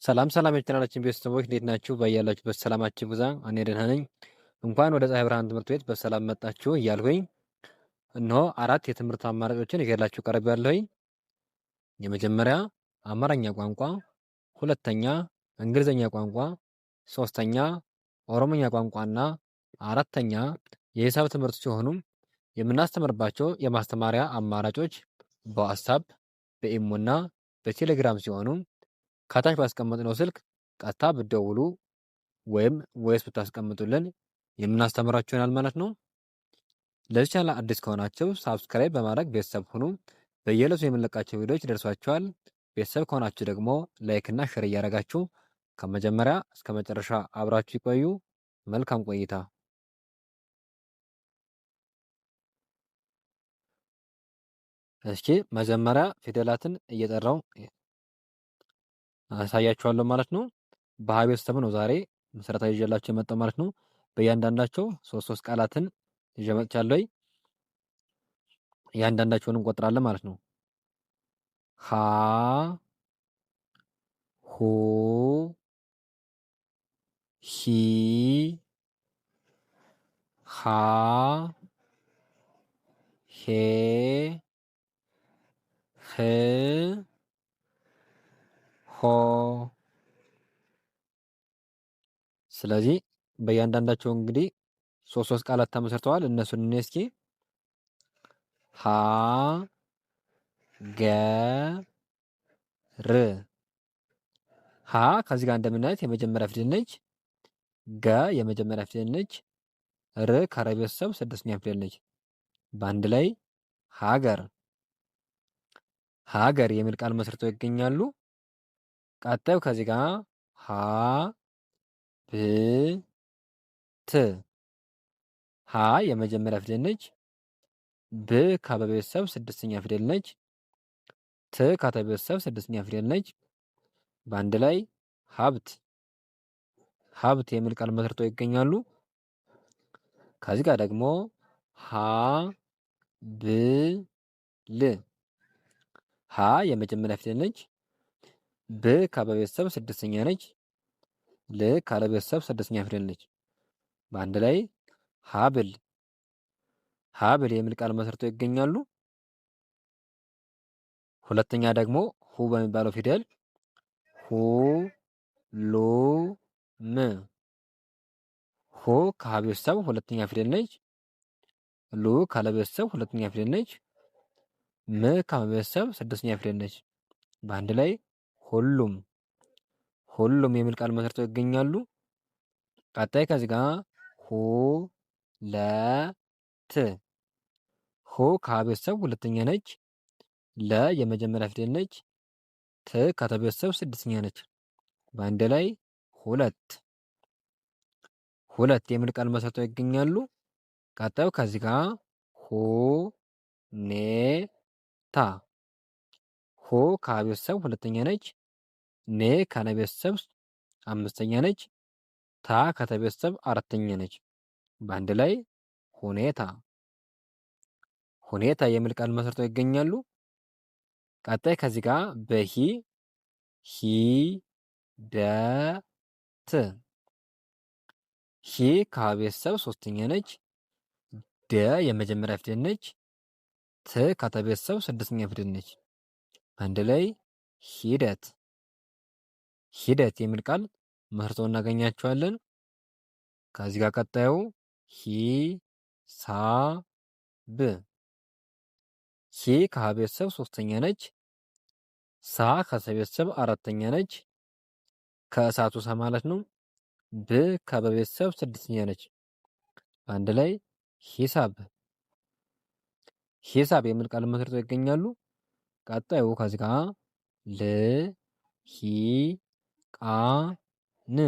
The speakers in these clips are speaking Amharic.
ሰላም ሰላም የቻናላችን ቤተሰቦች እንዴት ናችሁ? በያላችሁበት ሰላማችሁ ይብዛ። እኔ ደህና ነኝ። እንኳን ወደ ፀሐይ ብርሃን ትምህርት ቤት በሰላም መጣችሁ እያልኩኝ እነሆ አራት የትምህርት አማራጮችን ይዤላችሁ ቀርቤያለሁኝ። የመጀመሪያ አማርኛ ቋንቋ፣ ሁለተኛ እንግሊዝኛ ቋንቋ፣ ሶስተኛ ኦሮሞኛ ቋንቋና አራተኛ የሂሳብ ትምህርት ሲሆኑ የምናስተምርባቸው የማስተማሪያ አማራጮች በዋትስአፕ በኢሞና በቴሌግራም ሲሆኑ ከታች ባስቀመጥነው ስልክ ቀጥታ ብትደውሉ ወይም ቮይስ ብታስቀምጡልን የምናስተምራችሁ ይሆናል ማለት ነው። ለዚህ ቻናል አዲስ ከሆናችሁ ሳብስክራይብ በማድረግ ቤተሰብ ሁኑ። በየዕለቱ የምንለቃቸው ቪዲዮዎች ይደርሷችኋል። ቤተሰብ ከሆናችሁ ደግሞ ላይክ እና ሼር እያደረጋችሁ ከመጀመሪያ እስከ መጨረሻ አብራችሁ ይቆዩ። መልካም ቆይታ። እስኪ መጀመሪያ ፊደላትን እየጠራው አሳያችኋለሁ ማለት ነው። በሀ ቤተሰብ ነው ዛሬ መሰረታዊ ይዤላችሁ የመጣው ማለት ነው። በእያንዳንዳቸው ሶስት ቃላትን ይዤ መጥቻለሁ። እያንዳንዳቸውን እንቆጥራለን ማለት ነው። ሀ ሁ ሂ ሃ ሄ ህ ሆ። ስለዚህ በእያንዳንዳቸው እንግዲህ ሶስት ቃላት ተመስርተዋል። እነሱን እኔ እስኪ ሀ ገ ር ሀ ከዚህ ጋር እንደምናየት የመጀመሪያ ፊደል ነች። ገ የመጀመሪያ ፊደል ነች። ር ከረ ቤተሰብ ስድስተኛ ፊደል ነች። በአንድ ላይ ሀገር ሀገር የሚል ቃል መስርተው ይገኛሉ። ቀጣዩ ከዚህ ጋር ሀ ብ ት ሀ የመጀመሪያ ፊደል ነች። ብ ከበ ቤተሰብ ስድስተኛ ፊደል ነች። ት ከተ ቤተሰብ ስድስተኛ ፊደል ነች። በአንድ ላይ ሀብት ሀብት የሚል ቃል መስርተው ይገኛሉ። ከዚህ ጋር ደግሞ ሀ ብ ል ሀ የመጀመሪያ ፊደል ነች። ብ ከበ ቤተሰብ ስድስተኛ ነች። ል ካለ ቤተሰብ ስድስተኛ ፊደል ነች። በአንድ ላይ ሀብል ሀብል የሚል ቃል መስርተው ይገኛሉ። ሁለተኛ ደግሞ ሁ በሚባለው ፊደል ሁ ሉ ም ሁ ከሀ ቤተሰብ ሁለተኛ ፊደል ነች። ሉ ካለ ቤተሰብ ሁለተኛ ፊደል ነች። ም ከመ ቤተሰብ ስድስተኛ ፊደል ነች። በአንድ ላይ ሁሉም ሁሉም የሚል ቃል መስርተው ይገኛሉ። ቀጣይ ከዚህ ጋር ሁ ለ ት ሁ ከሀ ቤተሰብ ሁለተኛ ነች። ለ የመጀመሪያ ፊደል ነች። ት ከተ ቤተሰብ ስድስተኛ ነች። በአንድ ላይ ሁለት ሁለት የሚል ቃል መስርተው ይገኛሉ። ቀጣዩ ከዚህ ጋር ሁ ኔ ታ ሁ ከሀ ቤተሰብ ሁለተኛ ነች። ኔ ከነ ቤተሰብ አምስተኛ ነች። ታ ከተ ቤተሰብ አራተኛ ነች። በአንድ ላይ ሁኔታ ሁኔታ የሚል ቃል መስርተው ይገኛሉ። ቀጣይ ከዚህ ጋር በሂ ሂ ደ ት ሂ ከሀ ቤተሰብ ሶስተኛ ነች። ደ የመጀመሪያ ፊደል ነች። ት ከተ ቤተሰብ ስድስተኛ ፊደል ነች። አንድ ላይ ሂደት ሂደት የሚል ቃል መስርተው እናገኛቸዋለን። ከዚህ ጋር ቀጣዩ ሂ ሳ ብ ሂ ከሀ ቤተሰብ ሶስተኛ ነች። ሳ ከሰ ቤተሰብ አራተኛ ነች። ከእሳቱ ሰ ማለት ነው። ብ ከበ ቤተሰብ ስድስተኛ ነች። በአንድ ላይ ሂሳብ ሂሳብ የሚል ቃል መስርተው ይገኛሉ። ቀጣዩ ከዚህ ጋር ል ሂ ቃ ን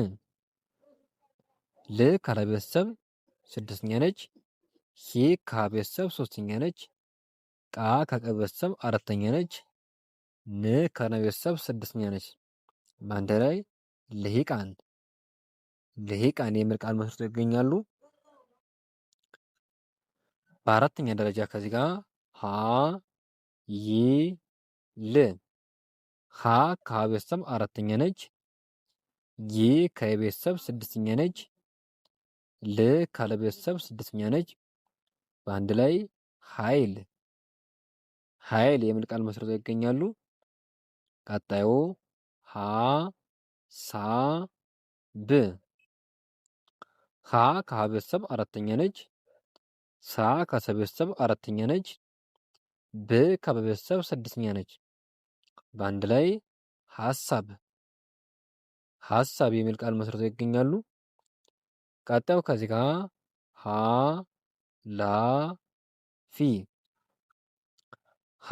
ል ከለ ቤተሰብ ስድስተኛ ነች። ሂ ከሀ ቤተሰብ ሶስተኛ ነች። ቃ ከቀ ቤተሰብ አራተኛ ነች። ን ከነ ቤተሰብ ስድስተኛ ነች። በአንድ ላይ ልሂቃን ልሂቃን የሚል ቃል መስርተው ይገኛሉ። በአራተኛ ደረጃ ከዚህ ጋር ሀ ይ ል ሀ ከሀ ቤተሰብ አራተኛ ነች። ይ ከቤተሰብ ስድስተኛ ነች። ል ካለ ቤተሰብ ስድስተኛ ነች። በአንድ ላይ ኃይል። ኃይል የሚል ቃል መስርተው ይገኛሉ። ቀጣዩ ሀ ሳ ብ። ሀ ከሀ ቤተሰብ አራተኛ ነች። ሳ ከሰ ቤተሰብ አራተኛ ነች። ብ ከበ ቤተሰብ ስድስተኛ ነች። በአንድ ላይ ሀሳብ። ሀሳብ የሚል ቃል መስርተው ይገኛሉ። ቀጣዩ ከዚህ ጋር ሀ ላ ፊ። ሀ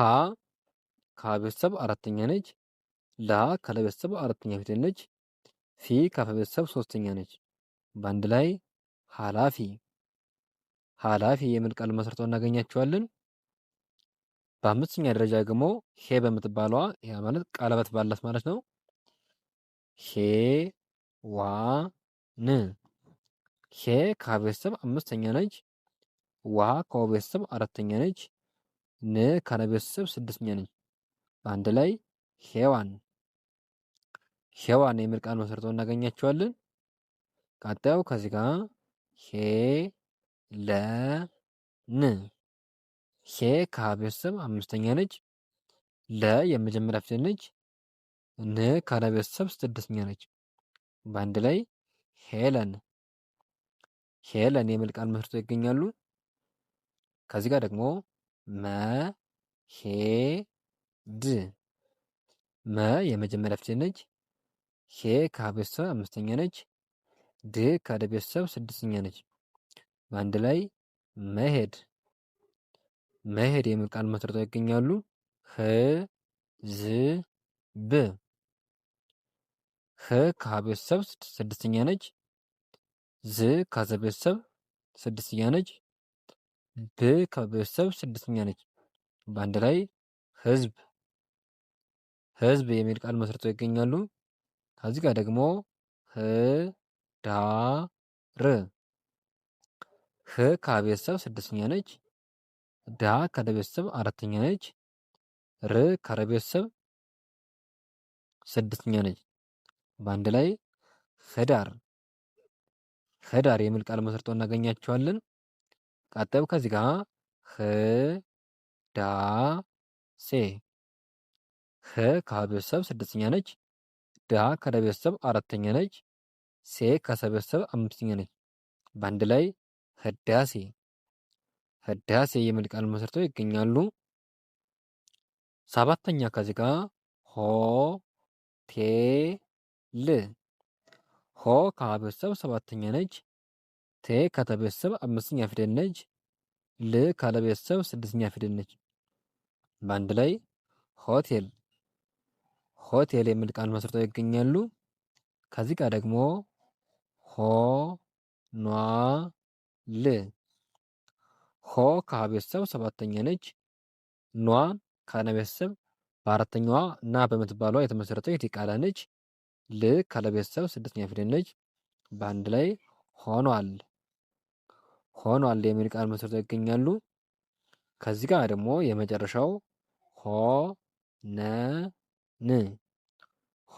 ከሀ ቤተሰብ አራተኛ ነች። ላ ከለ ቤተሰብ አራተኛ ፊደል ነች። ፊ ከፈ ቤተሰብ ሶስተኛ ነች። በአንድ ላይ ኃላፊ። ኃላፊ የሚል ቃል መስርተው እናገኛቸዋለን። በአምስተኛ ደረጃ ደግሞ ሄ በምትባለዋ ያ ማለት ቀለበት ባላት ማለት ነው። ሄ ዋ ን። ሄ ከሀ ቤተሰብ አምስተኛ ነች። ዋ ከወ ቤተሰብ አራተኛ ነች። ን ከነ ቤተሰብ ስድስተኛ ነች። በአንድ ላይ ሄዋን። ሄዋን የሚል ቃል መስርተው እናገኛቸዋለን። ቀጣዩ ከዚህ ጋር ሄ ለ ን። ሄ ከሀ ቤተሰብ አምስተኛ ነች። ለ የመጀመሪያ ፊደል ነች። ን ከለ ቤተሰብ ስድስተኛ ነች። በአንድ ላይ ሄለን። ሄለን የሚል ቃል መስርተው ይገኛሉ። ከዚህ ጋር ደግሞ መ ሄ ድ። መ የመጀመሪያ ፊደል ነች። ሄ ከሀ ቤተሰብ አምስተኛ ነች። ድ ከደ ቤተሰብ ስድስተኛ ነች። በአንድ ላይ መሄድ። መሄድ የሚል ቃል መስርተው ይገኛሉ። ህ ዝ ብ። ህ ከሀ ቤተሰብ ስድስተኛ ነች። ዝ ከዘ ቤተሰብ ስድስተኛ ነች። ብ ከቤተሰብ ስድስተኛ ነች። በአንድ ላይ ህዝብ። ህዝብ የሚል ቃል መስርተው ይገኛሉ። ከዚህ ጋር ደግሞ ህ ዳ ር። ህ ከሀ ቤተሰብ ስድስተኛ ነች። ዳ ከደ ቤተሰብ አራተኛ ነች። ር ከረ ቤተሰብ ስድስተኛ ነች። በአንድ ላይ ህዳር። ህዳር የሚል ቃል መስርተው እናገኛቸዋለን። ቀጣዩ ከዚህ ጋር ህ ዳ ሴ። ህ ከሀ ቤተሰብ ስድስተኛ ነች። ዳ ከደ ቤተሰብ አራተኛ ነች። ሴ ከሰ ቤተሰብ አምስተኛ ነች። በአንድ ላይ ህዳሴ። ህዳሴ የሚል ቃል መስርተው ይገኛሉ። ሰባተኛ ከዚህ ጋር ሆ ቴ ል። ሆ ከሀ ቤተሰብ ሰባተኛ ነች። ቴ ከተ ቤተሰብ አምስተኛ ፊደል ነች። ል ካለ ቤተሰብ ስድስተኛ ፊደል ነች። በአንድ ላይ ሆቴል። ሆቴል የሚል ቃል መስርተው ይገኛሉ። ከዚህ ጋር ደግሞ ሆ ኗ ል። ሆ ከሀ ቤተሰብ ሰባተኛ ነች። ኗ ከነ ቤተሰብ በአራተኛዋ እና በምትባሏ የተመሰረተው የዲቃላ ነች። ል ካለ ቤተሰብ ስድስተኛ ፊደል ነች። በአንድ ላይ ሆኗል። ሆኗል የሚል ቃል መስርተው ይገኛሉ። ከዚህ ጋር ደግሞ የመጨረሻው ሆ ነ ን። ሆ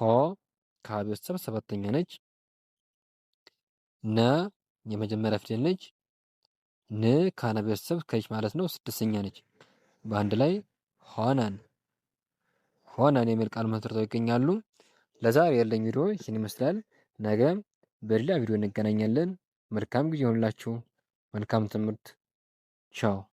ከሀ ቤተሰብ ሰባተኛ ነች። ነ የመጀመሪያ ፊደል ነች። ን ከነ ቤተሰብ ከች ማለት ነው ስድስተኛ ነች። በአንድ ላይ ሆነን። ሆነን የሚል ቃል መስርተው ይገኛሉ። ለዛሬ ያለኝ ቪዲዮ ይህን ይመስላል። ነገ በሌላ ቪዲዮ እንገናኛለን። መልካም ጊዜ ይሆንላችሁ። መልካም ትምህርት። ቻው